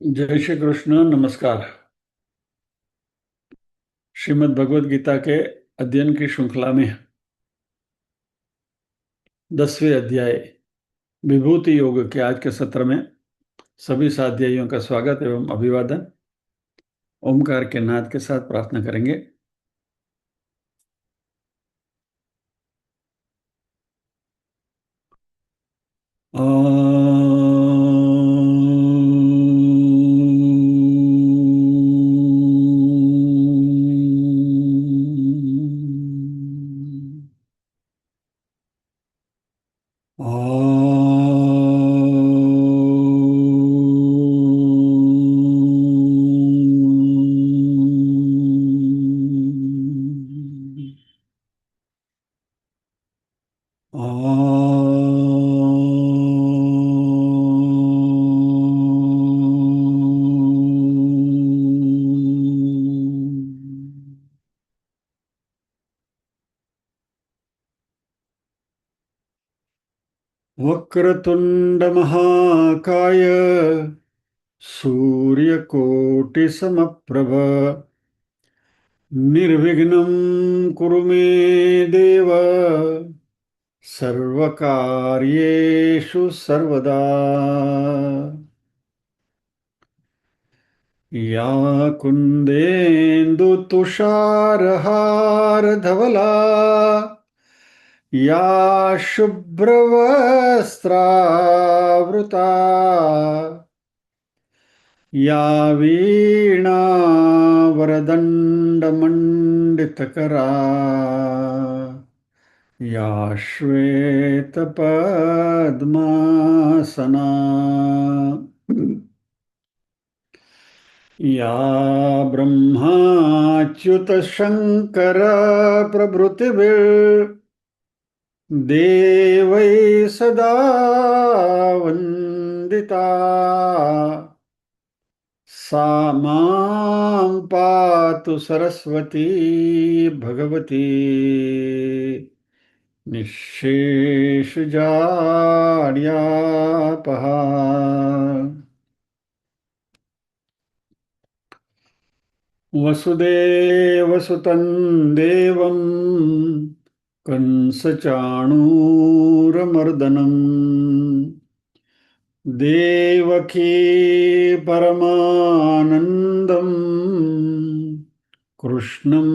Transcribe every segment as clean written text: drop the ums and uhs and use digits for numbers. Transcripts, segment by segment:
जय श्री कृष्ण। नमस्कार। श्रीमद् भगवद गीता के अध्ययन की श्रृंखला में 10वें अध्याय विभूति योग के आज के सत्र में सभी साध्यायियों का स्वागत एवं अभिवादन। ओमकार के नाद के साथ प्रार्थना करेंगे। वक्रतुंड महाकाय सूर्यकोटिसमप्रभ निर्विघ्नं कुरु मे देव सर्वकार्येषु सर्वदा। या कुन्देन्दु तुषारहारधवला या शुभ्रवस्त्रावृता या वीणावरदण्डमण्डितकरा या श्वेतपद्मासना या ब्रह्माच्युतशङ्करप्रभृतिभिर्देवैः सदा वन्दिता सा मां पातु सरस्वती भगवती निःशेषजाड्यापहा। वसुदेवसुतं देवं कंसचाणूरमर्दनं देवकी परमानन्दं कृष्णं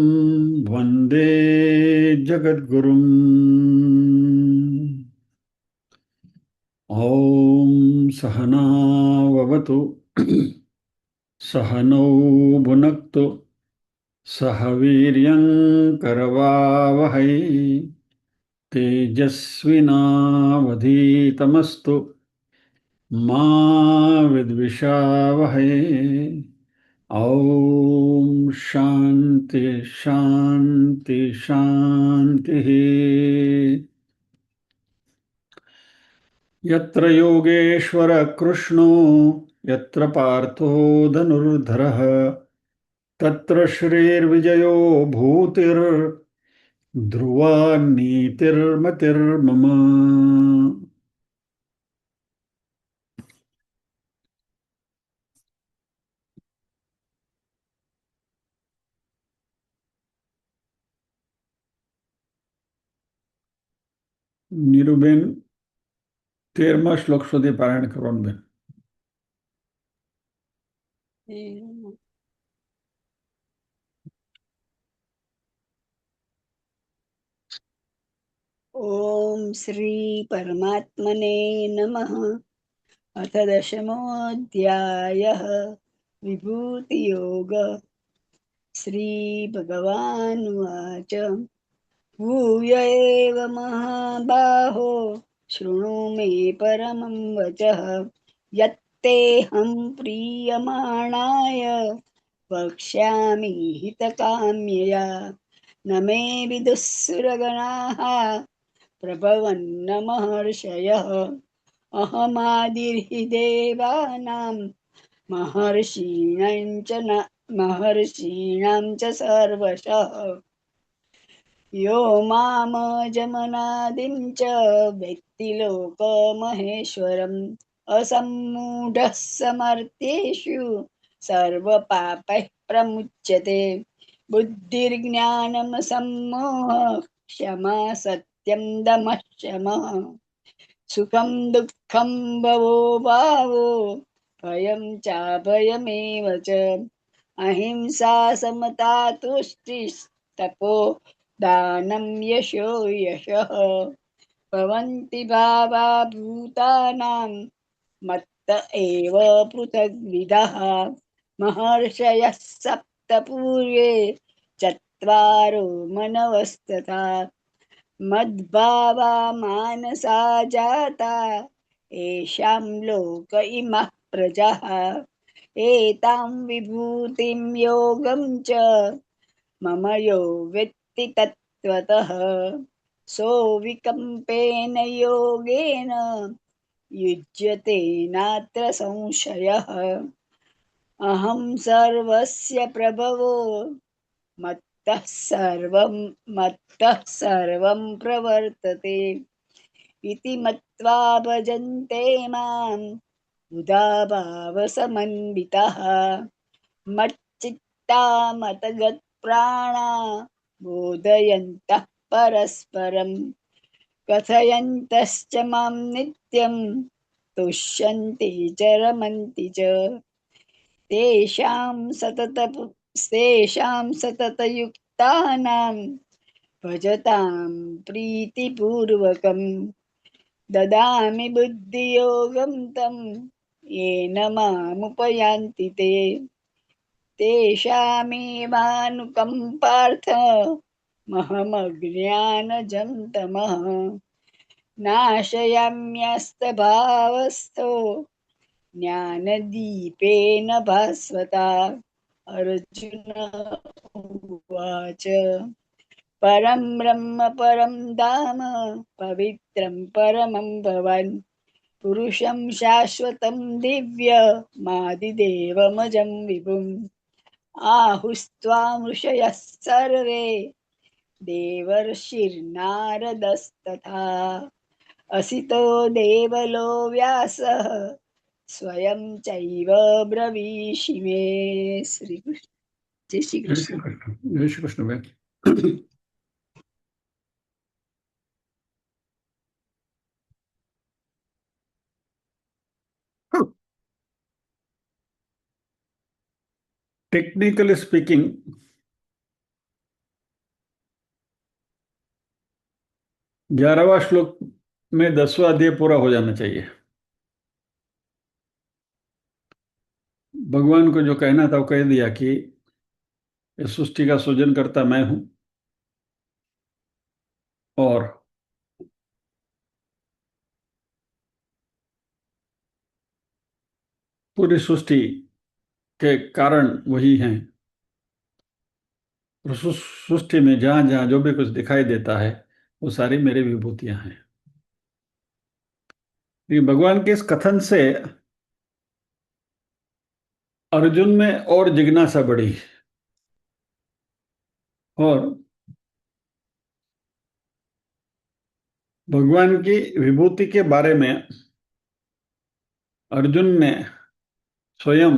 वन्दे जगद्गुरुम्। ॐ सहनाववतु सहनौ भुनक्तु सह वीर्यं करवावहै तेजस्विनावधीतमस्तु मा विद्विषावहै। ॐ शान्ति शान्ति शान्तिः। यत्र योगेश्वर कृष्णो यत्र पार्थो धनुर्धरः तत्र श्रीर्विजयो भूतिर्ध्रुवा नीतिर्मतिर्मम। नीरुबेन 13मा श्लोक સુધી પારાયણ કરવાનું બેન। ओम श्री परमात्मने नमः। अथ दशमोऽध्यायः विभूति योग। श्री भगवानुवाच भूय एव महाबाहो शृणु मे परमं वचः यत्तेऽहं प्रीयमाणाय वक्ष्यामि हितकाम्यया न मे विदुःसुरगणाः प्रभवन्न महर्षयः अहमादिर्हि देवानां महर्षीणां च सर्वशः यो मामजमनादिं च वेत्ति लोकमहेश्वरम् असम्मूढः समर्थ्येषु सर्वपापैः प्रमुच्यते। बुद्धिर्ज्ञानमसम्मोहः क्षमा सत्यं दमः शमः। सुखं दुःखं भवो भावो भयं चाभयमेव च। अहिंसा समता तुष्टिस्तपो दानं यशो यशः। भवन्ति भावा भूतानां मत्त एव पृथग्विधः। महर्षयः सप्त पूर्वे चत्वारो मनवस्तथा मद्भावा मानसा जाता येषां लोक इमः प्रजाः। एतां विभूतिं योगं च मम यो वेत्ति तत्त्वतः। सो विकम्पेन योगेन युज्यते नात्र संशयः। अहं सर्वस्य प्रभवो मत्तः सर्वं प्रवर्तते इति मत्वा भजन्ते मां बुधा भावसमन्वितः। मच्चित्ता मतगत्प्राणा बोधयन्तः परस्परं कथयन्तश्च मां नित्यं तुष्यन्ति च रमन्ति च। तेषां सततयुक्तानां भजतां प्रीतिपूर्वकं ददामि बुद्धियोगं तं येन मामुपयान्ति ते। तेषामेवानुकम्पार्थ महमज्ञानजं तमः नाशयाम्यस्तभावस्थो ज्ञानदीपेन भास्वता। अर्जुन उवाच परं ब्रह्म परं धाम पवित्रं परमं भवन् पुरुषं शाश्वतं दिव्यमादिदेवमजं विभुम् आहुस्त्वां ऋषयः सर्वे देवर्षिर्नारदस्तथा असितो देवलो व्यासः स्वयं चैव ब्रवीषि मे। श्री कृष्ण। जय श्री जय श्री कृष्ण। कृष्ण। जय श्री कृष्ण भाई। टेक्निकली स्पीकिंग 11वां श्लोक में 10वां अध्याय पूरा हो जाना चाहिए। भगवान को जो कहना था वो कह दिया कि इस सृष्टि का सृजन करता मैं हूं और पूरी सृष्टि के कारण वही हैं। और सृष्टि में जहां जहां जो भी कुछ दिखाई देता है वो सारी मेरी विभूतियां हैं। ये भगवान के इस कथन से अर्जुन में और जिज्ञासा बढ़ी और भगवान की विभूति के बारे में अर्जुन ने स्वयं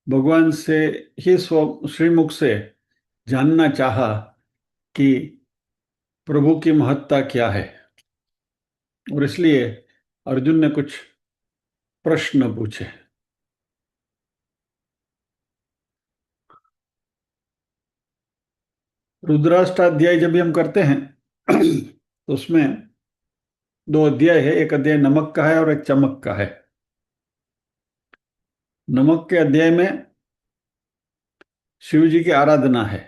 भगवान से ही श्रीमुख से जानना चाहा कि प्रभु की महत्ता क्या है। और इसलिए अर्जुन ने कुछ प्रश्न पूछे। रुद्राष्टाध्याय जब भी हम करते हैं तो उसमें 2 अध्याय है। एक अध्याय नमक का है और एक चमक का है। नमक के अध्याय में शिव जी की आराधना है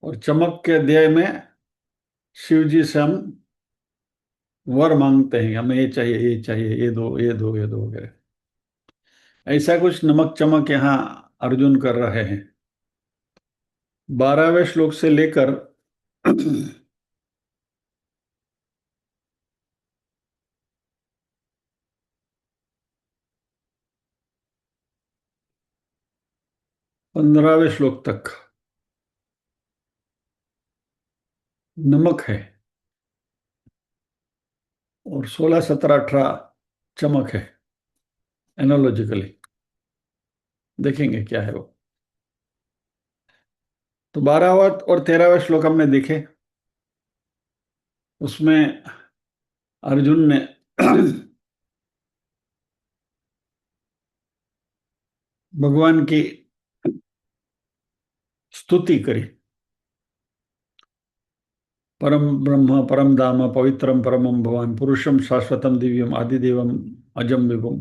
और चमक के अध्याय में शिव जी से हम वर मांगते हैं, हमें ये चाहिए, ये चाहिए, ये दो, ये दो, ये दो वगैरह। ऐसा कुछ नमक चमक यहाँ अर्जुन कर रहे हैं। 12वें श्लोक से लेकर 15वें श्लोक तक नमक है और 16, 17, 18 चमक है, एनोलॉजिकली देखेंगे क्या है वो। तो 12वां और 13वां श्लोक हमने देखे। उसमें अर्जुन ने भगवान की स्तुति करी। परम ब्रह्म परम धाम पवित्रम परमम भवान पुरुषम शाश्वतम दिव्यम आदिदेवम अजम विभुम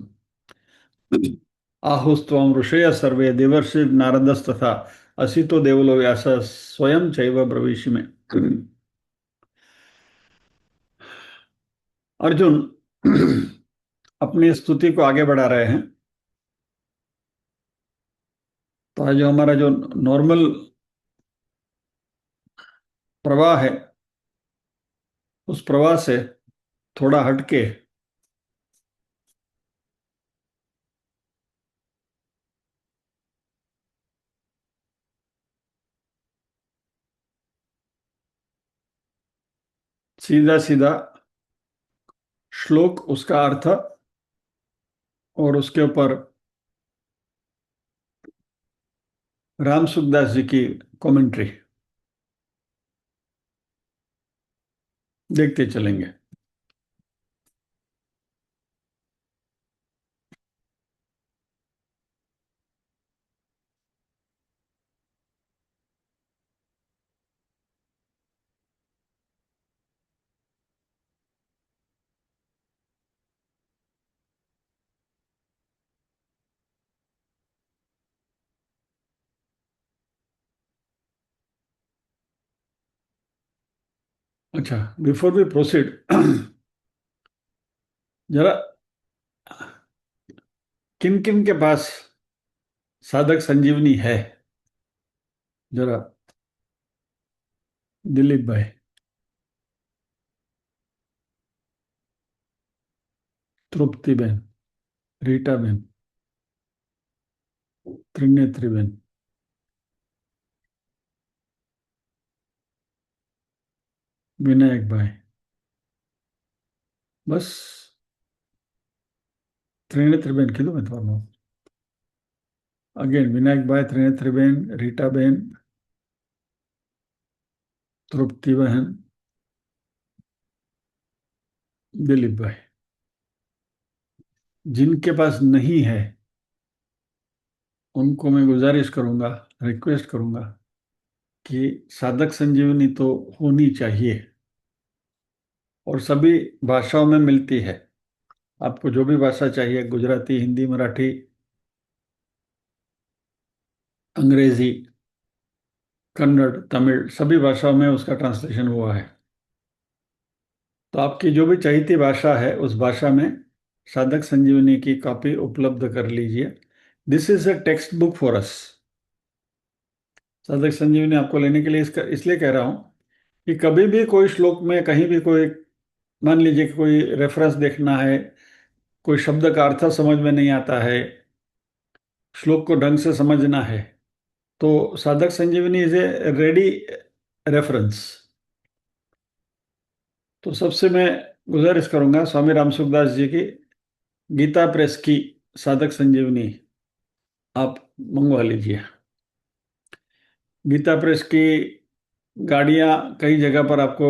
आहुस्त्वं ऋषय सर्वे देवर्षि नारदस्तथा असितो देवलो व्यास स्वयं चैव ब्रवीषि में। अर्जुन अपनी स्तुति को आगे बढ़ा रहे हैं। तो आज जो हमारा जो नॉर्मल प्रवाह है, उस प्रवाह से थोड़ा हटके सीधा सीधा श्लोक, उसका अर्थ और उसके ऊपर राम सुखदास जी की कमेंट्री देखते चलेंगे। अच्छा, बिफोर वी प्रोसीड, जरा किन किन के पास साधक संजीवनी है, जरा दिलीप भाई। तृप्ति बहन, रीटा बहन, त्रिनेत्री बहन, विनायक भाई, बस त्रिनेत्री बहन की मैं तुम्हारा अगेन विनायक भाई, त्रिनेत्री बहन, रीटा बहन, तृप्ति बहन, दिलीप भाई। जिनके पास नहीं है उनको मैं गुजारिश करूंगा, रिक्वेस्ट करूंगा कि साधक संजीवनी तो होनी चाहिए और सभी भाषाओं में मिलती है। आपको जो भी भाषा चाहिए, गुजराती, हिंदी, मराठी, अंग्रेजी, कन्नड़, तमिल, सभी भाषाओं में उसका ट्रांसलेशन हुआ है। तो आपकी जो भी चाहती भाषा है उस भाषा में साधक संजीवनी की कॉपी उपलब्ध कर लीजिए। This is a text book for us. साधक संजीवनी आपको लेने के लिए इसका इसलिए कह रहा हूं कि कभी भी कोई श्लोक में कहीं भी कोई, मान लीजिए कि कोई रेफरेंस देखना है, कोई शब्द का अर्थ समझ में नहीं आता है, श्लोक को ढंग से समझना है, तो साधक संजीवनी इज ए रेडी रेफरेंस। तो सबसे मैं गुजारिश करूंगा स्वामी रामसुखदास जी की गीता प्रेस की साधक संजीवनी आप मंगवा लीजिए। गीता प्रेस की गाड़ियां कई जगह पर आपको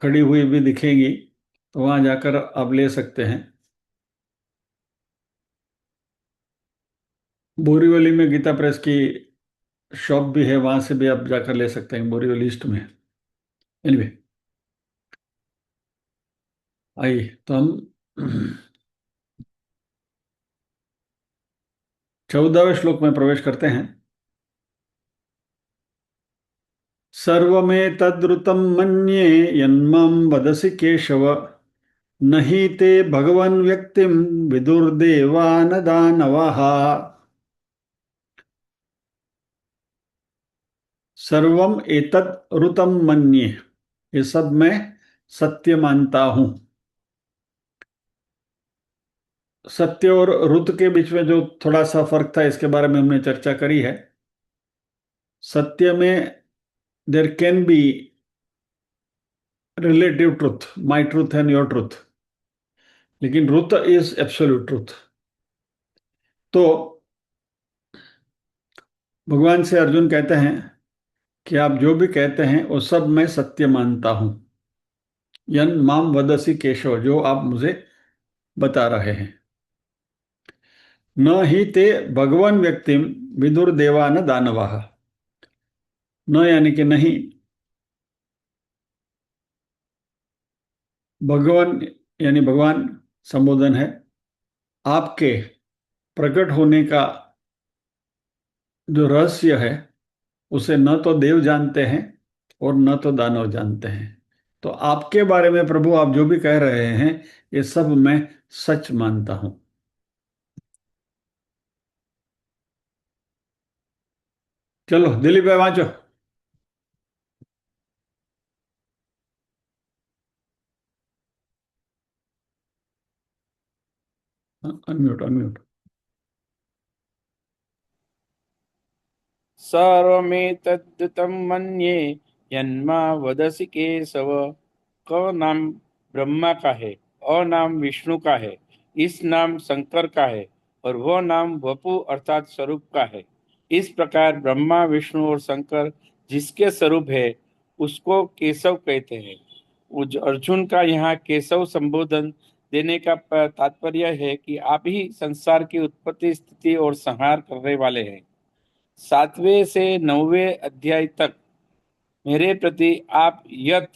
खड़ी हुई भी दिखेंगी, तो वहां जाकर आप ले सकते हैं। बोरीवली में गीता प्रेस की शॉप भी है, वहां से भी आप जाकर ले सकते हैं, बोरीवली ईस्ट में। एनीवे, आइए तो हम 14वें श्लोक में प्रवेश करते हैं। सर्वमेतद्रुतं मन्ये यन्मां वदसि केशव, न हि ते भगवन् व्यक्तिं विदुर्देवान दानवः। सर्वम एतद् ऋतं मन्ये, ये सब मैं सत्य मानता हूं। सत्य और ऋत के बीच में जो थोड़ा सा फर्क था, इसके बारे में हमने चर्चा करी है। सत्य में there can be relative truth, my truth and your truth, लेकिन ट्रुथ इज एब्सोल्यूट ट्रुथ। तो भगवान से अर्जुन कहते हैं कि आप जो भी कहते हैं वो सब मैं सत्य मानता हूं। यन माम वदसी केशव, जो आप मुझे बता रहे हैं। न ही ते भगवान व्यक्तिम विदुर्देवा न दानवाः। न यानी कि नहीं, भगवान यानी भगवान संबोधन है, आपके प्रकट होने का जो रहस्य है उसे न तो देव जानते हैं और न तो दानव जानते हैं। तो आपके बारे में प्रभु आप जो भी कह रहे हैं ये सब मैं सच मानता हूं। चलो दिलीप भाई वांचो। Unmute unmute. सर्वमेतद्युतं मन्ये यन्मा वदसि केशव। क नाम ब्रह्मा का है, अ नाम विष्णु का है, इस नाम शंकर का है और वह नाम वपु अर्थात स्वरूप का है। इस प्रकार ब्रह्मा विष्णु और शंकर जिसके स्वरूप है उसको केशव कहते हैं। अर्जुन का यहाँ केशव संबोधन देने का तात्पर्य है कि आप ही संसार की उत्पत्ति स्थिति और संहार करने वाले हैं। 7वें से 9वें अध्याय तक मेरे प्रति आप यत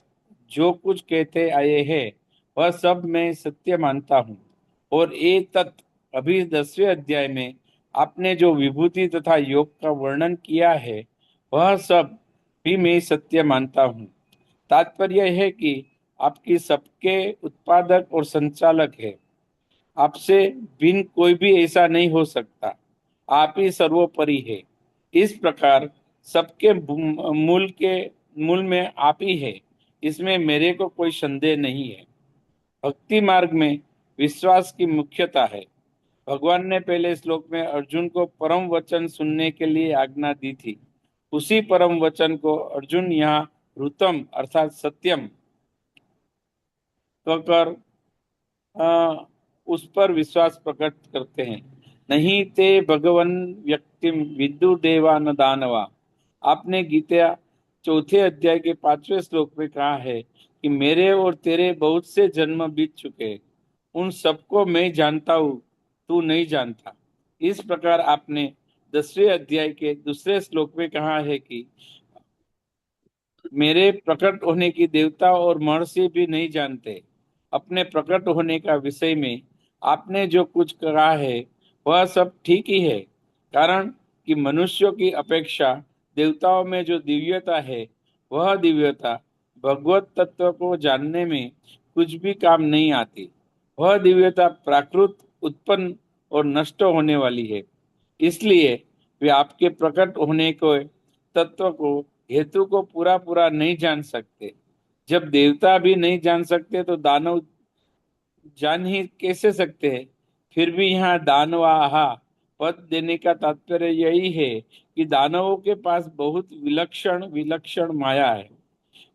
जो कुछ कहते आए हैं वह सब मैं सत्य मानता हूँ। और ये तत् अभी 10वें अध्याय में आपने जो विभूति तथा योग का वर्णन किया है वह सब भी मैं सत्य मानता हूँ। तात्पर्य है कि आपकी सबके उत्पादक और संचालक है। आपसे भिन्न कोई भी ऐसा नहीं हो सकता। आप ही सर्वोपरि है। इस प्रकार सबके मूल में आप ही है, इसमें मेरे को कोई संदेह नहीं है। भक्ति मार्ग में विश्वास की मुख्यता है। भगवान ने पहले श्लोक में अर्जुन को परम वचन सुनने के लिए आज्ञा दी थी। उसी परम वचन को अर्जुन यहाँ ऋतम अर्थात सत्यम कहकर उस पर विश्वास प्रकट करते हैं। नहीं ते भगवन व्यक्तिम विदुर्देवा न दानवा। आपने गीता चौथे अध्याय के 5वें श्लोक में कहा है कि मेरे और तेरे बहुत से जन्म बीत चुके हैं, उन सबको मैं जानता हूँ, तू नहीं जानता। इस प्रकार आपने 10वें अध्याय के दूसरे श्लोक में कहा है कि मेरे प्रकट होने की देवता और महर्षि भी नहीं जानते। अपने प्रकट होने का विषय में आपने जो कुछ कहा है वह सब ठीक ही है, कारण कि मनुष्यों की अपेक्षा देवताओं में जो दिव्यता है वह दिव्यता भगवत तत्व को जानने में कुछ भी काम नहीं आती। वह दिव्यता प्राकृत उत्पन्न और नष्ट होने वाली है। इसलिए वे आपके प्रकट होने को तत्व को हेतु को पूरा पूरा नहीं जान सकते। जब देवता भी नहीं जान सकते तो दानव जान ही कैसे सकते हैं। फिर भी यहाँ दानवाहा पद देने का तात्पर्य यही है कि दानवों के पास बहुत विलक्षण विलक्षण माया है,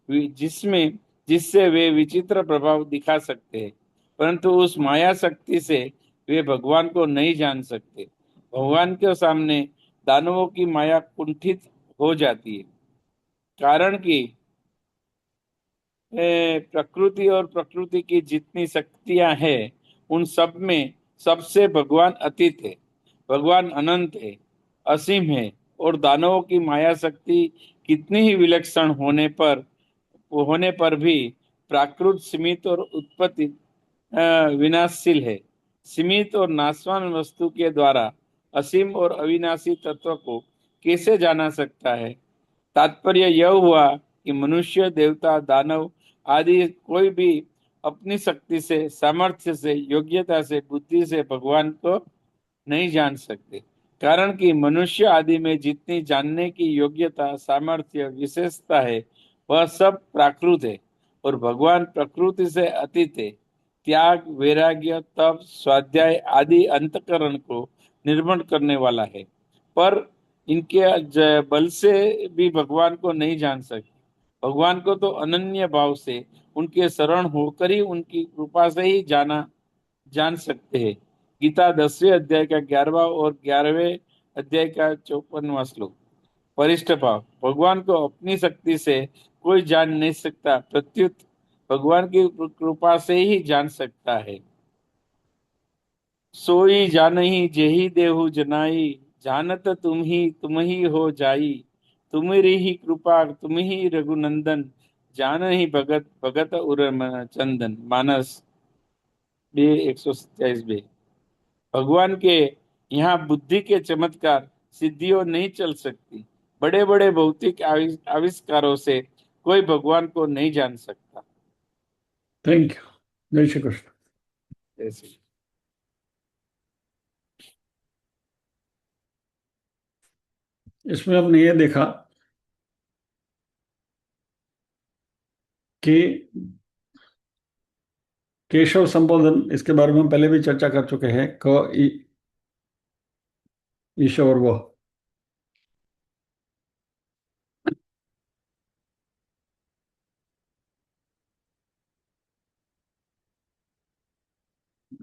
जिसमें जिससे वे विचित्र प्रभाव दिखा सकते हैं, परंतु उस माया शक्ति से वे भगवान को नहीं जान सकते। भगवान के सामने दानवों की माया कुंठित हो जाती है, कारण कि प्रकृति और प्रकृति की जितनी शक्तियां हैं उन सब में सबसे भगवान अतीत है। भगवान अनंत है, असीम है और दानवों की माया शक्ति कितनी ही विलक्षण होने पर भी प्राकृत सीमित और उत्पत्ति विनाशशील है। सीमित और नाशवान वस्तु के द्वारा असीम और अविनाशी तत्व को कैसे जाना सकता है। तात्पर्य यह हुआ कि मनुष्य देवता दानव आदि कोई भी अपनी शक्ति से सामर्थ्य से योग्यता से बुद्धि से भगवान को नहीं जान सकते, कारण कि मनुष्य आदि में जितनी जानने की योग्यता सामर्थ्य विशेषता है वह सब प्राकृत है और भगवान प्रकृति से अतीत है। त्याग वैराग्य तप स्वाध्याय आदि अंतकरण को निर्मल करने वाला है, पर इनके बल से भी भगवान को नहीं जान सकते। भगवान को तो अनन्य भाव से उनके शरण होकर ही उनकी कृपा से ही जाना जान सकते हैं। गीता 10वें अध्याय का 11वां और 11वें अध्याय का 54वां श्लोक। वरिष्ठ भाव। भगवान को अपनी शक्ति से कोई जान नहीं सकता, प्रत्युत भगवान की कृपा से ही जान सकता है। सोई जानही जेहि देहु जनाई, जानत तुम ही हो जाई। तुम्हारी ही कृपा तुम ही रघुनंदन, जान ही भगत भगत उर चंदन। मानस 127 भगवान के यहाँ बुद्धि के चमत्कार सिद्धियों नहीं चल सकती। बड़े बड़े भौतिक आविष्कारों से कोई भगवान को नहीं जान सकता। Thank you. जय श्री कृष्ण। ऐसे इसमें हमने ये देखा कि केशव संबोधन, इसके बारे में हम पहले भी चर्चा कर चुके हैं। ईश्वर वो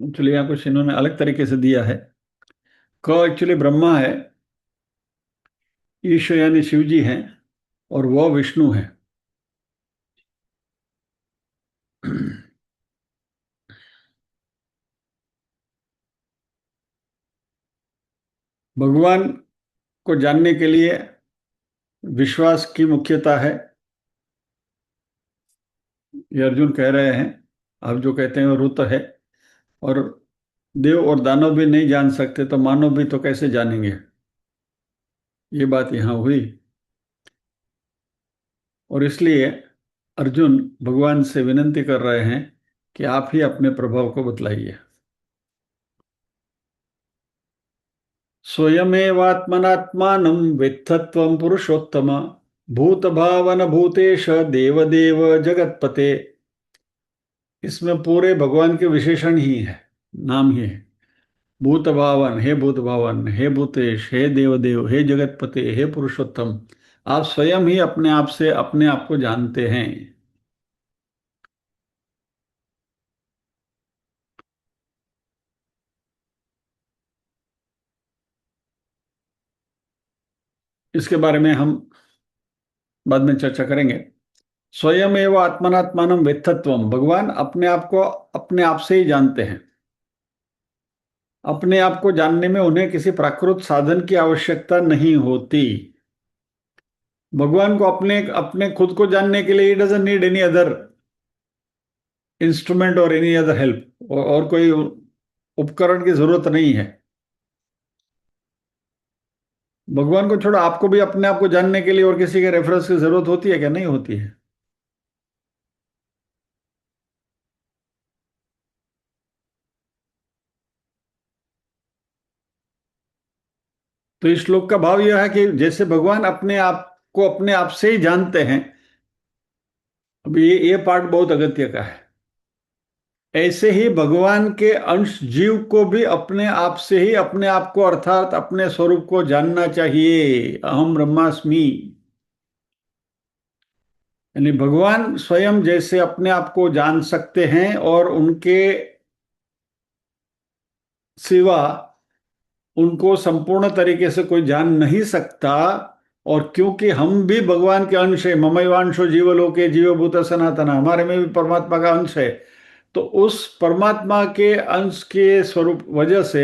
एक्चुअली यहाँ कुछ इन्होंने अलग तरीके से दिया है। क एक्चुअली ब्रह्मा है, ईश यानी शिव जी हैं, और वो विष्णु है। भगवान को जानने के लिए विश्वास की मुख्यता है, ये अर्जुन कह रहे हैं। आप जो कहते हैं वो रुत है। और देव और दानव भी नहीं जान सकते तो मानव भी तो कैसे जानेंगे, ये बात यहाँ हुई। और इसलिए अर्जुन भगवान से विनती कर रहे हैं कि आप ही अपने प्रभाव को बतलाइए। स्वयमेवात्मनात्मानं वित्थत्वं पुरुषोत्तम, भूत भावन भूतेश देवदेव जगतपते। इसमें पूरे भगवान के विशेषण ही है, नाम ही है। भूत भावन, हे भूत भावन, हे भूतेश, हे देवदेव, हे जगतपते, हे पुरुषोत्तम। आप स्वयं ही अपने आप से अपने आप को जानते हैं। इसके बारे में हम बाद में चर्चा करेंगे। स्वयं एवं आत्मनात्मानम वेत्थत्वम, भगवान अपने आप को अपने आप से ही जानते हैं। अपने आप को जानने में उन्हें किसी प्राकृत साधन की आवश्यकता नहीं होती। भगवान को अपने अपने खुद को जानने के लिए doesn't need any other instrument और एनी अदर हेल्प, और कोई उपकरण की जरूरत नहीं है। भगवान को छोड़ो, आपको भी अपने आप को जानने के लिए और किसी के रेफरेंस की जरूरत होती है क्या? नहीं होती है। तो इस श्लोक का भाव यह है कि जैसे भगवान अपने आप को अपने आप से ही जानते हैं, अब ये पार्ट बहुत अगत्य का है। ऐसे ही भगवान के अंश जीव को भी अपने आप से ही अपने आप को अर्थात अपने स्वरूप को जानना चाहिए। अहम ब्रह्मास्मि, यानी भगवान स्वयं जैसे अपने आप को जान सकते हैं और उनके सिवा उनको संपूर्ण तरीके से कोई जान नहीं सकता। और क्योंकि हम भी भगवान के अंश है, ममैवांशो जीवलोके जीवभूत सनातन, हमारे में भी परमात्मा का अंश है। तो उस परमात्मा के अंश के स्वरूप वजह से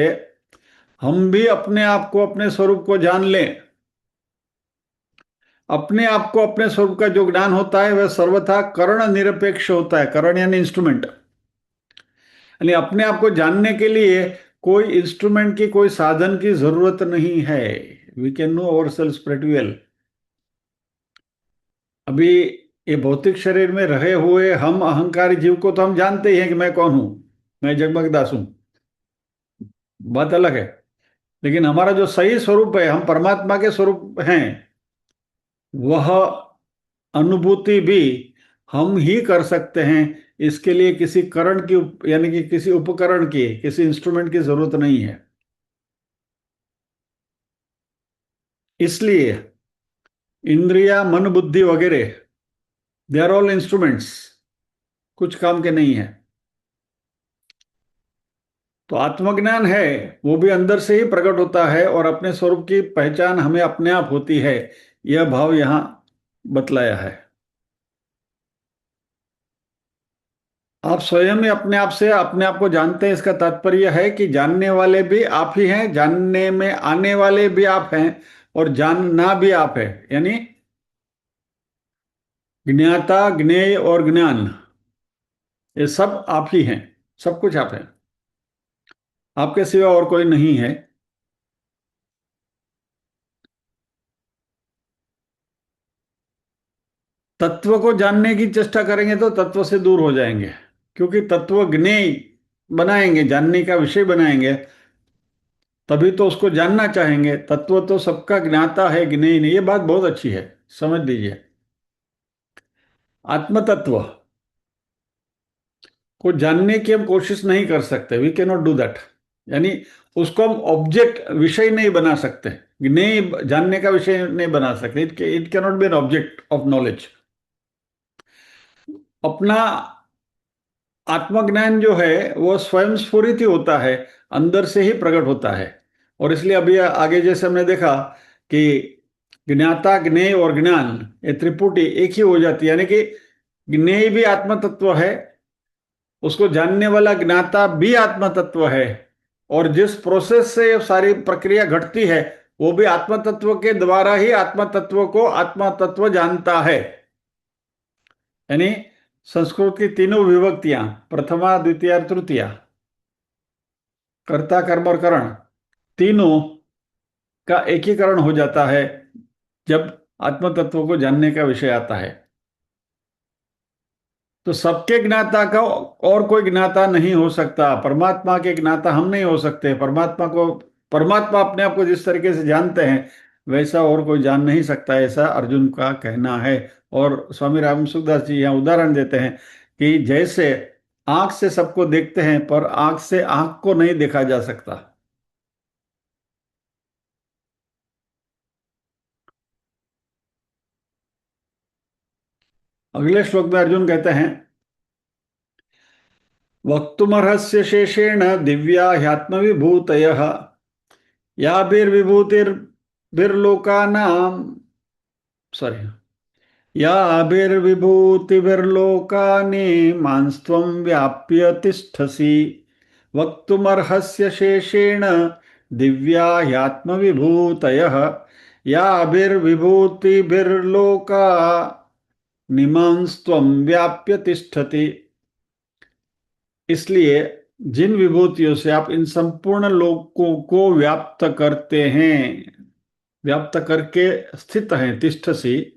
हम भी अपने आप को अपने स्वरूप को जान लें। अपने आप को अपने स्वरूप का जो ज्ञान होता है वह सर्वथा करण निरपेक्ष होता है। करण यानी इंस्ट्रूमेंट, यानी अपने आप को जानने के लिए कोई इंस्ट्रूमेंट की, कोई साधन की जरूरत नहीं है। We can know our selves pretty well. अभी ये भौतिक शरीर में रहे हुए हम अहंकारी जीव को तो हम जानते ही हैं कि मैं कौन हूं, मैं जगमग दास हूं, बात अलग है। लेकिन हमारा जो सही स्वरूप है, हम परमात्मा के स्वरूप हैं, वह अनुभूति भी हम ही कर सकते हैं। इसके लिए किसी करण की यानी कि किसी उपकरण की, किसी इंस्ट्रूमेंट की जरूरत नहीं है। इसलिए इंद्रिया, मन, बुद्धि वगैरह, दे आर ऑल इंस्ट्रूमेंट्स, कुछ काम के नहीं है। तो आत्मज्ञान है वो भी अंदर से ही प्रकट होता है और अपने स्वरूप की पहचान हमें अपने आप होती है, यह भाव यहां बतलाया है। आप स्वयं ही अपने आप से अपने आप को जानते हैं, इसका तात्पर्य है कि जानने वाले भी आप ही हैं, जानने में आने वाले भी आप हैं, और जानना भी आप है। यानी ज्ञाता, ज्ञेय और ज्ञान, ये सब आप ही हैं, सब कुछ आप हैं, आपके सिवा और कोई नहीं है। तत्व को जानने की चेष्टा करेंगे तो तत्व से दूर हो जाएंगे, क्योंकि तत्व ज्ञेय बनाएंगे, जानने का विषय बनाएंगे, तभी तो उसको जानना चाहेंगे। तत्व तो सबका ज्ञाता है, ज्ञेय नहीं। ये बात बहुत अच्छी है, समझ लीजिए। आत्म तत्व को जानने की हम कोशिश नहीं कर सकते, we can not do that. यानी उसको हम ऑब्जेक्ट, विषय नहीं बना सकते, ज्ञेय जानने का विषय नहीं बना सकते। It can not be an object of knowledge. अपना आत्मज्ञान जो है वो स्वयं स्फुरित ही होता है, अंदर से ही प्रकट होता है। और इसलिए अभी आगे जैसे हमने देखा कि ज्ञाता, ज्ञेय और ज्ञान, ये त्रिपुटी एक ही हो जाती है। यानी कि ज्ञेय भी आत्म तत्व है, उसको जानने वाला ज्ञाता भी आत्म तत्व है, और जिस प्रोसेस से ये सारी प्रक्रिया घटती है वो भी आत्म तत्व के द्वारा ही आत्म तत्व को आत्म तत्व जानता है। यानी संस्कृत की तीनों विभक्तियां, प्रथमा, द्वितीया और तृतीया, कर्ता, कर्म और करण, तीनों का एकीकरण हो जाता है जब आत्म तत्व को जानने का विषय आता है। तो सबके ज्ञाता का और कोई ज्ञाता नहीं हो सकता, परमात्मा के ज्ञाता हम नहीं हो सकते। परमात्मा अपने आप को जिस तरीके से जानते हैं वैसा और कोई जान नहीं सकता, ऐसा अर्जुन का कहना है। और स्वामी राम सुखदास जी यहाँ उदाहरण देते हैं कि जैसे आंख से सबको देखते हैं पर आंख से आंख को नहीं देखा जा सकता। अगले श्लोक में अर्जुन कहते हैं, वक्तुमर्हस्य शेषेण दिव्या ह्यात्मविभूतयः याभिर्विभूतिर्लोकानां, सॉरी, याभिर्विभूतिभिर्लोकानि मांस्त्वं व्याप्य तिष्ठसि। वक्तुमर्हस्य शेषेण दिव्या ह्यात्मविभूतयः याभिर्विभूतिभिर्लोकानि मांस्त्वं व्याप्य तिष्ठति। इसलिए जिन विभूतियों से आप इन संपूर्ण लोकों को व्याप्त करते हैं, व्याप्त करके स्थित हैं, तिष्ठसि,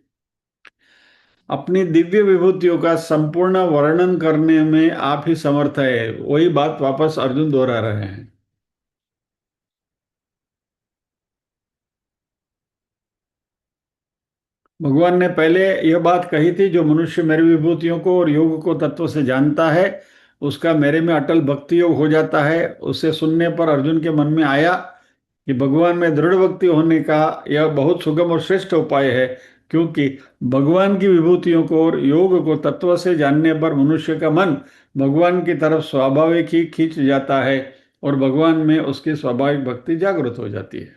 अपनी दिव्य विभूतियों का संपूर्ण वर्णन करने में आप ही समर्थ है। वही बात वापस अर्जुन दोहरा रहे हैं। भगवान ने पहले यह बात कही थी, जो मनुष्य मेरी विभूतियों को और योग को तत्व से जानता है उसका मेरे में अटल भक्ति योग हो जाता है। उसे सुनने पर अर्जुन के मन में आया कि भगवान में दृढ़ भक्ति होने का यह बहुत सुगम और श्रेष्ठ उपाय है, क्योंकि भगवान की विभूतियों को और योग को तत्व से जानने पर मनुष्य का मन भगवान की तरफ स्वाभाविक ही खींच जाता है और भगवान में उसकी स्वाभाविक भक्ति जागृत हो जाती है।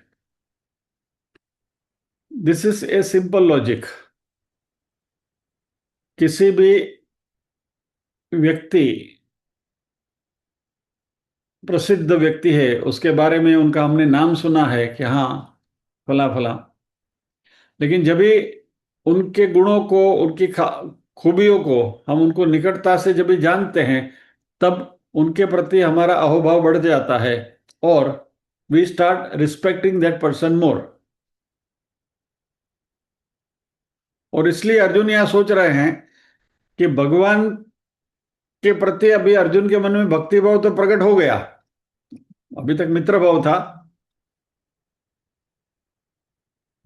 This is a simple logic. किसी भी व्यक्ति, प्रसिद्ध व्यक्ति है, उसके बारे में उनका हमने नाम सुना है कि हाँ फला फला, लेकिन जब भी उनके गुणों को, उनकी खूबियों को हम उनको निकटता से जब भी जानते हैं तब उनके प्रति हमारा अहोभाव बढ़ जाता है और we start respecting that person more. और इसलिए अर्जुन यह सोच रहे हैं कि भगवान के प्रति अभी अर्जुन के मन में भक्ति भाव तो प्रकट हो गया, अभी तक मित्र भाव था,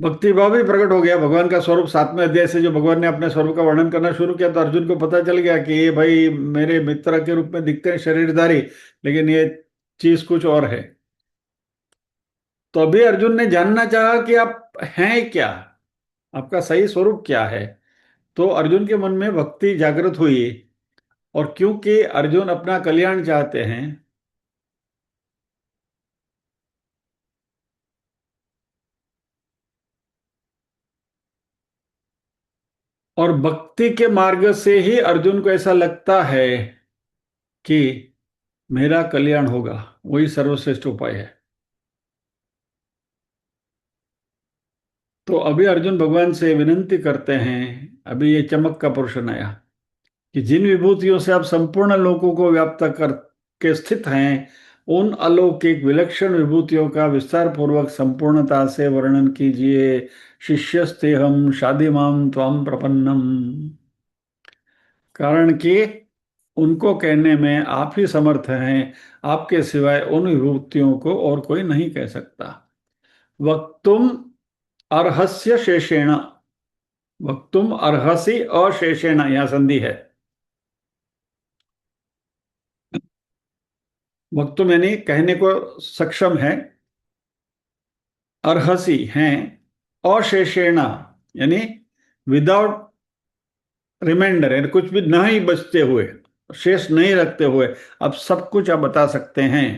भक्ति भाव भी प्रकट हो गया। भगवान का स्वरूप 7वें अध्याय से जो भगवान ने अपने स्वरूप का वर्णन करना शुरू किया तो अर्जुन को पता चल गया कि ये भाई मेरे मित्र के रूप में दिखते हैं शरीरधारी, लेकिन ये चीज कुछ और है। तो अभी अर्जुन ने जानना चाहा कि आप हैं क्या, आपका सही स्वरूप क्या है। तो अर्जुन के मन में भक्ति जागृत हुई, और क्योंकि अर्जुन अपना कल्याण चाहते हैं और भक्ति के मार्ग से ही अर्जुन को ऐसा लगता है कि मेरा कल्याण होगा, वही सर्वश्रेष्ठ उपाय है। तो अभी अर्जुन भगवान से विनती करते हैं, अभी ये चमक का पोर्शन आया, कि जिन विभूतियों से आप संपूर्ण लोकों को व्याप्त कर के स्थित हैं, उन अलौकिक विलक्षण विभूतियों का विस्तार पूर्वक संपूर्णता से वर्णन कीजिए। शिष्यस्ते हम शादी माम त्वाम प्रपन्नम। कारण कि उनको कहने में आप ही समर्थ हैं, आपके सिवाय उन विभूतियों को और कोई नहीं कह सकता। वक्तुम अर्हस्य शेषेण, वक्तुम अर्हसि अशेषेण, यहां संधि है। वक्तुम यानी कहने को सक्षम है, अर्हसि हैं, अशेषेण यानी विदाउट रिमाइंडर, यानी कुछ भी नहीं बचते हुए, शेष नहीं रखते हुए अब सब कुछ आप बता सकते हैं।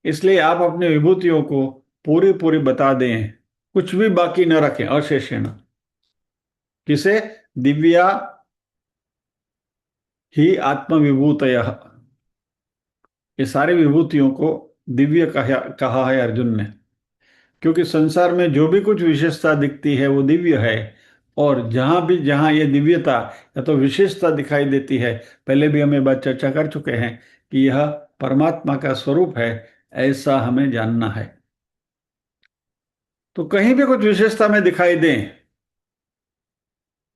इसलिए आप अपनी विभूतियों को पूरी पूरी बता दें, कुछ भी बाकी न रखें। अशेषेण किसे? दिव्या ही आत्मविभूतयः, ये सारी विभूतियों को दिव्य कहा है अर्जुन ने, क्योंकि संसार में जो भी कुछ विशेषता दिखती है वो दिव्य है। और जहां भी जहां ये दिव्यता या तो विशेषता दिखाई देती है, पहले भी हम ये बात चर्चा कर चुके हैं कि यह परमात्मा का स्वरूप है, ऐसा हमें जानना है। तो कहीं भी कुछ विशेषता में दिखाई दें,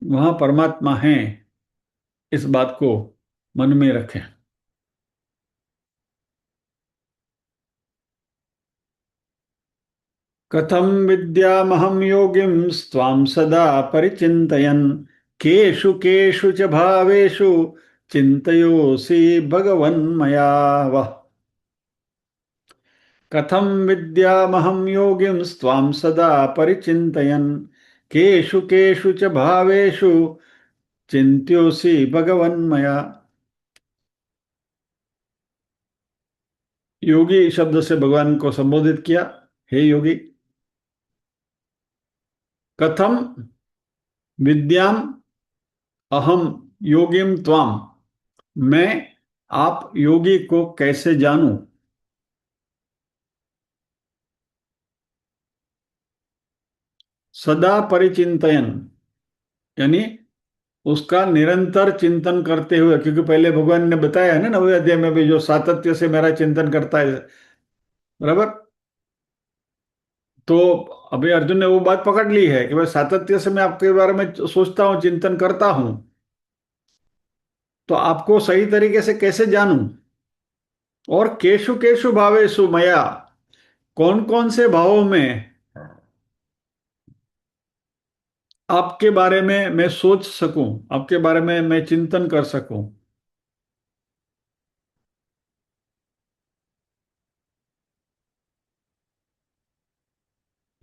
वहां परमात्मा है, इस बात को मन में रखें। कथम विद्यामहं योगिं स्वाम सदा परिचिन्तयन्, केषु केषु च भावेषु चिन्तयोऽसि भगवन् मया वः। कथम विद्यामहं योगिं स्वाम सदा परिचिन्तयन्, केषु केषु च भावेषु चिन्त्योऽसि भगवन् मया। योगी शब्द से भगवान को संबोधित किया, हे योगी। कथम विद्याम अहम योगिम त्वाम, मैं आप योगी को कैसे जानूं? सदा परिचिंतयन यानी उसका निरंतर चिंतन करते हुए, क्योंकि पहले भगवान ने बताया है ना 9वें अध्याय में भी, जो सातत्य से मेरा चिंतन करता है, बराबर। तो अभी अर्जुन ने वो बात पकड़ ली है कि भाई सातत्य से मैं आपके बारे में सोचता हूं, चिंतन करता हूं, तो आपको सही तरीके से कैसे जानूं? और केशु केशु भावेषु मया, कौन कौन से भावों में आपके बारे में मैं सोच सकूं, आपके बारे में मैं चिंतन कर सकूं।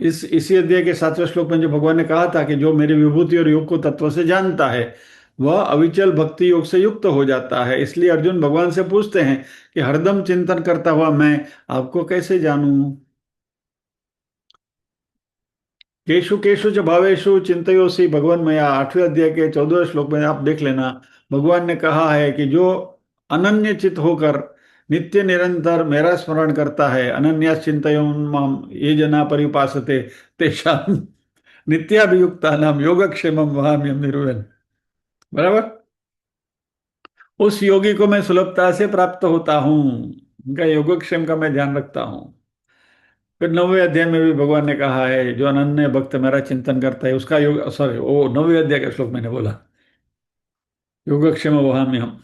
इसी अध्याय के 7वें श्लोक में जो भगवान ने कहा था कि जो मेरी विभूति और योग को तत्व से जानता है वह अविचल भक्ति योग से युक्त हो जाता है। इसलिए अर्जुन भगवान से पूछते हैं कि हरदम चिंतन करता हुआ मैं आपको कैसे जानूं? केशु केशु च भावेशु चिंतयोसी भगवान मया, 8वें अध्याय के 14वें श्लोक में आप देख लेना। भगवान ने कहा है कि जो अनन्य चित होकर नित्य निरंतर मेरा स्मरण करता है, अनन्या चिंतयो माम ये जना परिपासते तेषाम नित्याभियुक्ता नाम योगक्षेमम वहाम्यहम निर्वेद। बराबर, उस योगी को मैं सुलभता से प्राप्त होता हूं, उनका योगक्षेम का मैं ध्यान रखता हूं। फिर 9वें अध्याय में भी भगवान ने कहा है जो अनन्य भक्त मेरा चिंतन करता है उसका योग, सॉरी वो 9वें अध्याय का श्लोक मैंने बोला, योगक्षेम वहाम्यहम।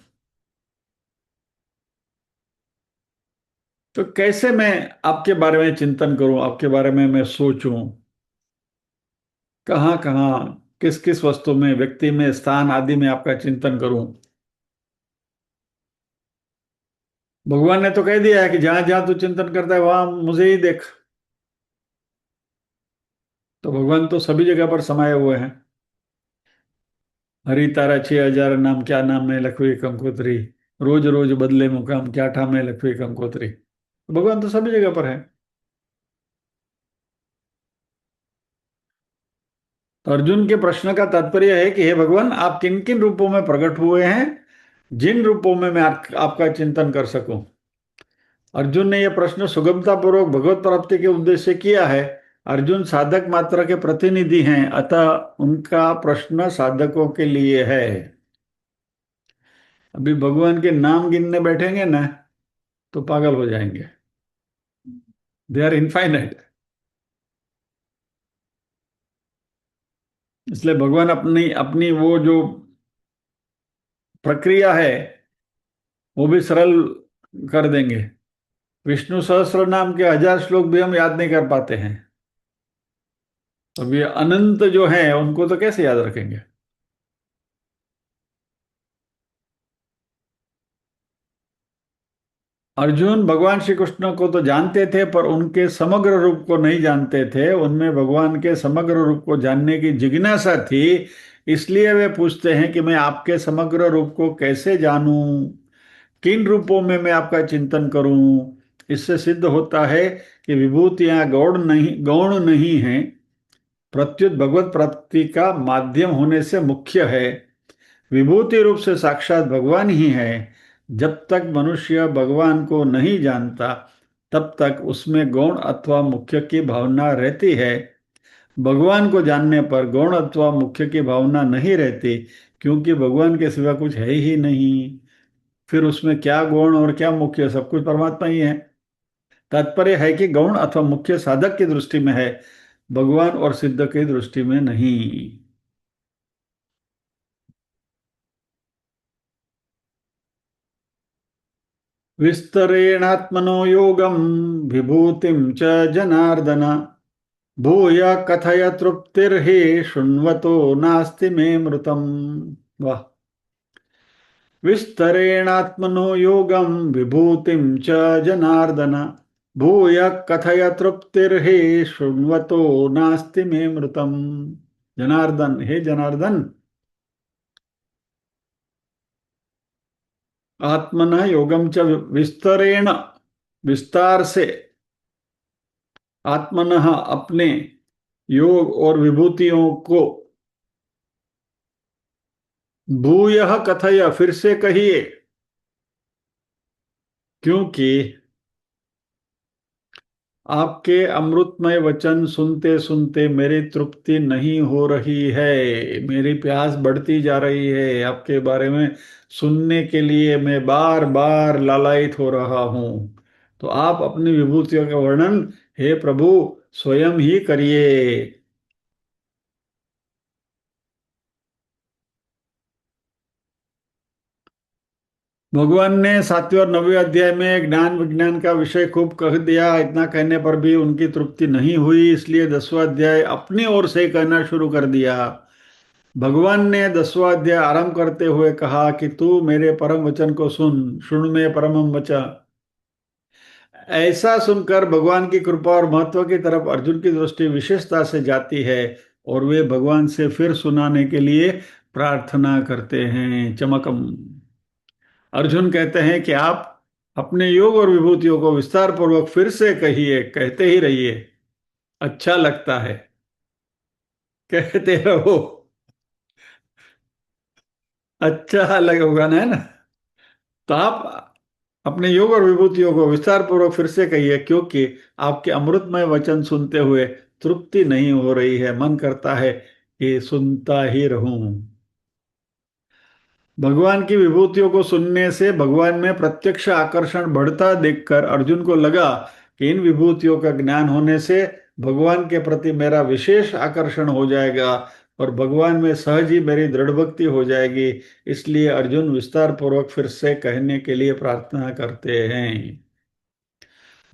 तो कैसे मैं आपके बारे में चिंतन करूं, आपके बारे में मैं सोचूं, कहाँ कहाँ किस किस वस्तु में, व्यक्ति में, स्थान आदि में आपका चिंतन करूं? भगवान ने तो कह दिया है कि जहां जहां तू चिंतन करता है वहां मुझे ही देख। तो भगवान तो सभी जगह पर समाये हुए हैं। हरि तारा 6,000 नाम, क्या नाम है लखवी कंकोत्री, रोज रोज बदले मुकाम, क्या ठाम है लखवी कंकोत्री। तो भगवान तो सभी जगह पर है। तो अर्जुन के प्रश्न का तात्पर्य है कि हे भगवान, आप किन किन रूपों में प्रकट हुए हैं जिन रूपों में मैं आपका चिंतन कर सकूं। अर्जुन ने यह प्रश्न सुगमता पूर्वक भगवत प्राप्ति के उद्देश्य से किया है। अर्जुन साधक मात्र के प्रतिनिधि हैं, अतः उनका प्रश्न साधकों के लिए है। अभी भगवान के नाम गिनने बैठेंगे ना तो पागल हो जाएंगे। They are infinite. इसलिए भगवान अपनी अपनी वो जो प्रक्रिया है वो भी सरल कर देंगे। विष्णु सहस्त्र नाम के 1000 श्लोक भी हम याद नहीं कर पाते हैं, अब ये अनंत जो है उनको तो कैसे याद रखेंगे। अर्जुन भगवान श्री कृष्ण को तो जानते थे पर उनके समग्र रूप को नहीं जानते थे। उनमें भगवान के समग्र रूप को जानने की जिज्ञासा थी, इसलिए वे पूछते हैं कि मैं आपके समग्र रूप को कैसे जानूं, किन रूपों में मैं आपका चिंतन करूं। इससे सिद्ध होता है कि विभूतियां गौण नहीं हैं, प्रत्युत भगवत प्राप्ति का माध्यम होने से मुख्य है। विभूति रूप से साक्षात भगवान ही है। जब तक मनुष्य भगवान को नहीं जानता तब तक उसमें गौण अथवा मुख्य की भावना रहती है। भगवान को जानने पर गौण अथवा मुख्य की भावना नहीं रहती, क्योंकि भगवान के सिवा कुछ है ही नहीं। फिर उसमें क्या गौण और क्या मुख्य, सब कुछ परमात्मा ही है। तात्पर्य है कि गौण अथवा मुख्य साधक की दृष्टि में है, भगवान और सिद्ध की दृष्टि में नहीं। विस्तरेणात्मनो योगम विभूतिम च जनार्दन भूय कथय तृप्तिर्हि शृण्वतो नास्ति मे मृतम। वाह। विस्तरेणात्मनो योगम विभूतिम च जनार्दन भूय कथय तृप्तिर्हि शृण्वतो नास्ति मे मृतम। जनार्दन, हे जनार्दन, आत्मना योगम च विस्तरेण, विस्तार से, आत्मनः अपने योग और विभूतियों को, भूयः कथय फिर से कहिए, क्योंकि आपके अमृतमय वचन सुनते सुनते मेरी तृप्ति नहीं हो रही है, मेरी प्यास बढ़ती जा रही है। आपके बारे में सुनने के लिए मैं बार बार लालायित हो रहा हूं। तो आप अपनी विभूतियों का वर्णन हे प्रभु स्वयं ही करिए। भगवान ने 7वें और 9वें अध्याय में ज्ञान विज्ञान का विषय खूब कह दिया। इतना कहने पर भी उनकी तृप्ति नहीं हुई, इसलिए 10वां अध्याय अपनी ओर से कहना शुरू कर दिया। भगवान ने 10वां अध्याय आरंभ करते हुए कहा कि तू मेरे परम वचन को सुन, शुण्व में परमम वचा। ऐसा सुनकर भगवान की कृपा और महत्व की तरफ अर्जुन की दृष्टि विशेषता से जाती है और वे भगवान से फिर सुनाने के लिए प्रार्थना करते हैं। चमकम। अर्जुन कहते हैं कि आप अपने योग और विभूतियों को विस्तार पूर्वक फिर से कहिए, कहते ही रहिए, अच्छा लगता है, कहते रहो, अच्छा लगेगा ना, है ना। तो आप अपने योग और विभूतियों को विस्तार पूर्वक फिर से कहिए, क्योंकि आपके अमृतमय वचन सुनते हुए तृप्ति नहीं हो रही है, मन करता है कि सुनता ही रहूं। भगवान की विभूतियों को सुनने से भगवान में प्रत्यक्ष आकर्षण बढ़ता देखकर अर्जुन को लगा कि इन विभूतियों का ज्ञान होने से भगवान के प्रति मेरा विशेष आकर्षण हो जाएगा और भगवान में सहज ही मेरी दृढ़ भक्ति हो जाएगी। इसलिए अर्जुन विस्तार पूर्वक फिर से कहने के लिए प्रार्थना करते हैं।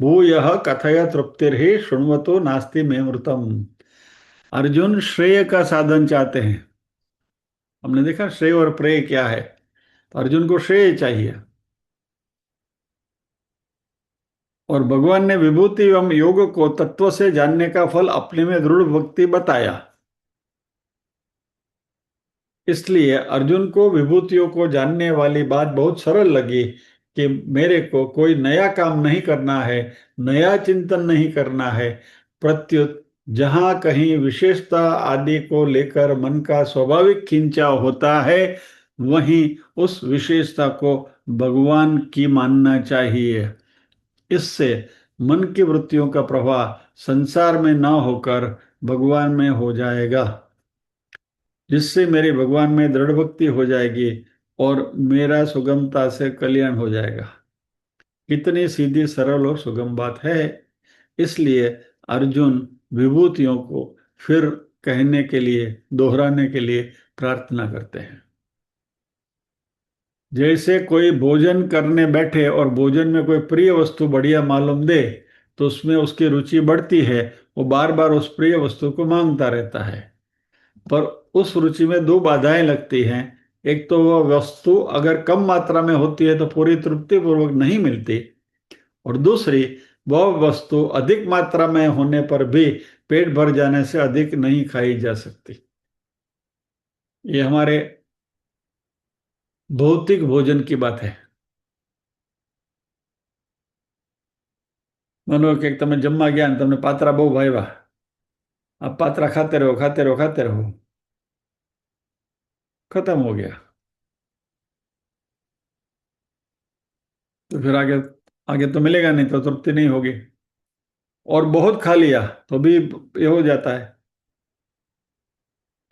भूयः कथय तृप्तिर्हि शृण्वतो नास्ति मे मृतम। अर्जुन श्रेय का साधन चाहते हैं। हमने देखा श्रेय और प्रेय क्या है, तो अर्जुन को श्रेय चाहिए। और भगवान ने विभूति एवं योग को तत्व से जानने का फल अपने में दृढ़ भक्ति बताया। इसलिए अर्जुन को विभूतियों को जानने वाली बात बहुत सरल लगी कि मेरे को कोई नया काम नहीं करना है, नया चिंतन नहीं करना है, प्रत्युत जहां कहीं विशेषता आदि को लेकर मन का स्वाभाविक खिंचाव होता है, वहीं उस विशेषता को भगवान की मानना चाहिए। इससे मन की वृत्तियों का प्रवाह संसार में न होकर भगवान में हो जाएगा, जिससे मेरी भगवान में दृढ़ भक्ति हो जाएगी और मेरा सुगमता से कल्याण हो जाएगा। कितनी सीधी सरल और सुगम बात है। इसलिए अर्जुन विभूतियों को फिर कहने के लिए, दोहराने के लिए प्रार्थना करते हैं। जैसे कोई भोजन करने बैठे और भोजन में कोई प्रिय वस्तु बढ़िया मालूम दे तो उसमें उसकी रुचि बढ़ती है, वो बार बार उस प्रिय वस्तु को मांगता रहता है। पर उस रुचि में दो बाधाएं लगती हैं। एक तो वह वस्तु अगर कम मात्रा में होती है तो पूरी तृप्ति पूर्वक नहीं मिलती, और दूसरी, वह वस्तु अधिक मात्रा में होने पर भी पेट भर जाने से अधिक नहीं खाई जा सकती। ये हमारे भौतिक भोजन की बात है। માનો કે તમે જમવા ગયા ને તમને પાત્રા બહુ ભાવ્યા, आप पात्रा खाते रहो खाते रहो खाते रहो, खत्म हो गया, तो फिर आगे आगे तो मिलेगा नहीं, तो तृप्ति नहीं होगी। और बहुत खा लिया तो भी ये हो जाता है,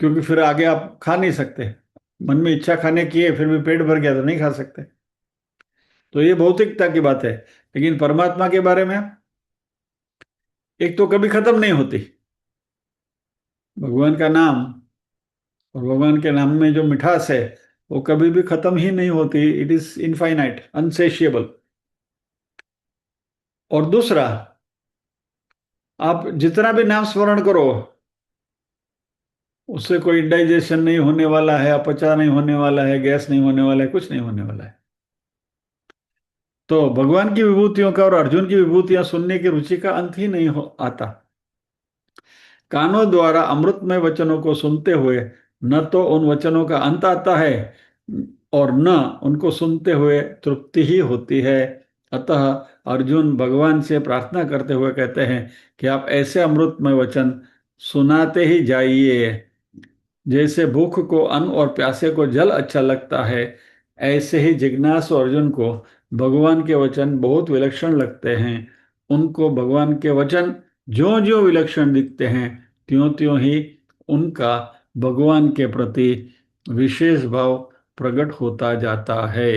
क्योंकि फिर आगे आप खा नहीं सकते। मन में इच्छा खाने की है, फिर भी पेट भर गया तो नहीं खा सकते। तो ये भौतिकता की बात है। लेकिन परमात्मा के बारे में, एक तो कभी खत्म नहीं होती भगवान का नाम, और भगवान के नाम में जो मिठास है वो कभी भी खत्म ही नहीं होती। It is infinite, insatiable. और दूसरा, आप जितना भी नाम स्मरण करो उससे कोई डाइजेशन नहीं होने वाला है, अपचा नहीं होने वाला है, गैस नहीं होने वाला है, कुछ नहीं होने वाला है। तो भगवान की विभूतियों का और अर्जुन की विभूतियां सुनने की रुचि का अंत ही नहीं आता। कानों द्वारा अमृतमय वचनों को सुनते हुए न तो उन वचनों का अंत आता है और न उनको सुनते हुए तृप्ति ही होती है। अतः अर्जुन भगवान से प्रार्थना करते हुए कहते हैं कि आप ऐसे अमृतमय वचन सुनाते ही जाइए। जैसे भूख को अन्न और प्यासे को जल अच्छा लगता है, ऐसे ही जिज्ञासु अर्जुन को भगवान के वचन बहुत विलक्षण लगते हैं। उनको भगवान के वचन ज्यों ज्यों विलक्षण दिखते हैं, त्यों त्यों ही उनका भगवान के प्रति विशेष भाव प्रकट होता जाता है।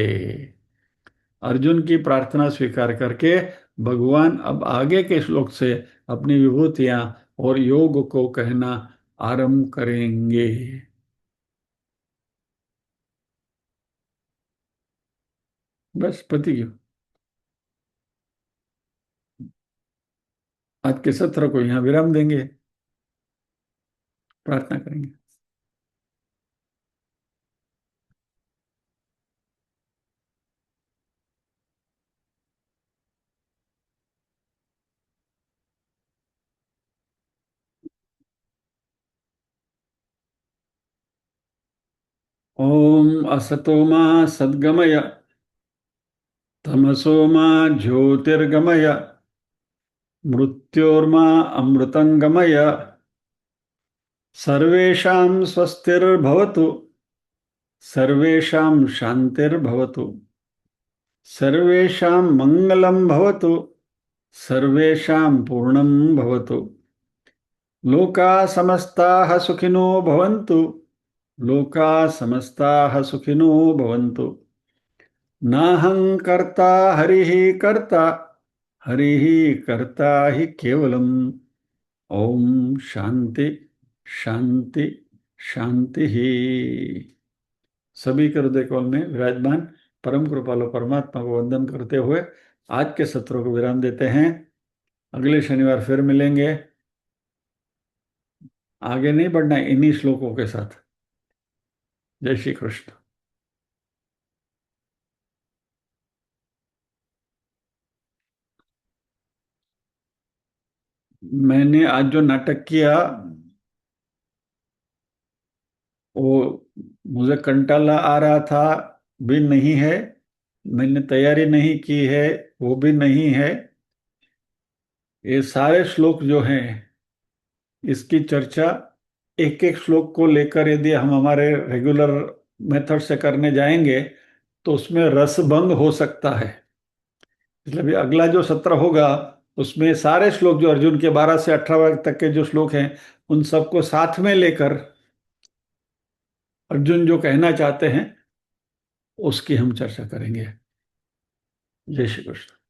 अर्जुन की प्रार्थना स्वीकार करके भगवान अब आगे के श्लोक से अपनी विभूतियां और योग को कहना आरंभ करेंगे। बस पति की आज के सत्र को यहाँ विराम देंगे, प्रार्थना करेंगे। ओम असतो मा सद्गमय, तमसो मा ज्योतिर्गमय, मृत्योर्मा अमृतंगमय। सर्वेषां स्वस्तिर्भवतु, सर्वेषां शांतिर्भवतु, सर्वेषां मंगलं भवतु, सर्वेषां पूर्णं भवतु। लोका समस्ताः सुखिनो भवन्तु, लोका समस्ताः सुखिनो भवन्तु। नाहं कर्ता हरिः कर्ता, हरिः कर्ता हि केवलम्। ओम शांति शांति शांति ही। सभी के हृदय कमल में विराजमान परम कृपालु परमात्मा को वंदन करते हुए आज के सत्रों को विराम देते हैं। अगले शनिवार फिर मिलेंगे। आगे नहीं बढ़ना है इन्हीं श्लोकों के साथ। जय श्री कृष्ण। मैंने आज जो नाटक किया वो मुझे कंटाला आ रहा था भी नहीं है, मैंने तैयारी नहीं की है वो भी नहीं है। ये सारे श्लोक जो हैं इसकी चर्चा एक एक श्लोक को लेकर यदि हम हमारे रेगुलर मेथड से करने जाएंगे तो उसमें रसभंग हो सकता है। इसलिए भी अगला जो सत्र होगा उसमें सारे श्लोक जो अर्जुन के 12 से 18 तक के जो श्लोक हैं उन सबको साथ में लेकर अर्जुन जो कहना चाहते हैं उसकी हम चर्चा करेंगे। जय श्री कृष्ण।